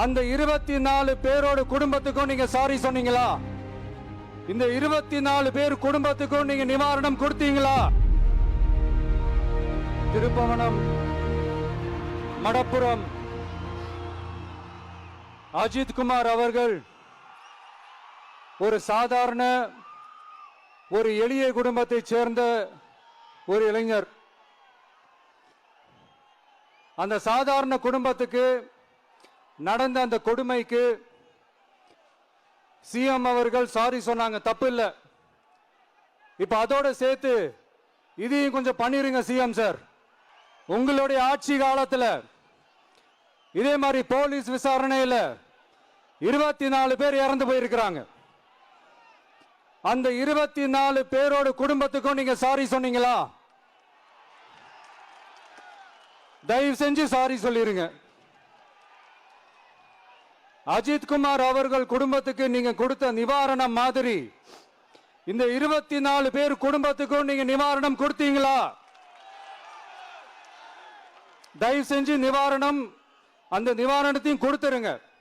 அந்த 24 பேரோட குடும்பத்துக்கும் நீங்க சாரி சொன்னீங்களா? இந்த 24 பேர் குடும்பத்துக்கும் நீங்க நிவாரணம் கொடுத்தீங்களா? திருப்பவனம், மடப்புறம் அஜித் குமார் அவர்கள் ஒரு சாதாரண ஒரு எளிய குடும்பத்தை சேர்ந்த ஒரு இளைஞர். அந்த சாதாரண குடும்பத்துக்கு நடந்த அந்த கொடுமைக்கு சிஎம் அவர்கள் சாரி சொன்னாங்க, தப்பு இல்லை. இப்ப அதோட சேர்த்து இதையும் கொஞ்சம் பண்ணிருங்க சிஎம் சார். உங்களுடைய ஆட்சி காலத்தில் இதே மாதிரி போலீஸ் விசாரணையில் 24 பேர் இறந்து போயிருக்கிறாங்க. அந்த 24 பேரோட குடும்பத்துக்கும் நீங்க சாரி சொன்னீங்களா? தயவு செஞ்சு சாரி சொல்லிருங்க. அஜித் குமார் அவர்கள் குடும்பத்துக்கு நீங்க கொடுத்த நிவாரணம் மாதிரி இந்த 24 பேர் குடும்பத்துக்கும் நீங்க நிவாரணம் கொடுத்தீங்களா? தயவு செஞ்சு நிவாரணம், அந்த நிவாரணத்தையும் கொடுத்துருங்க.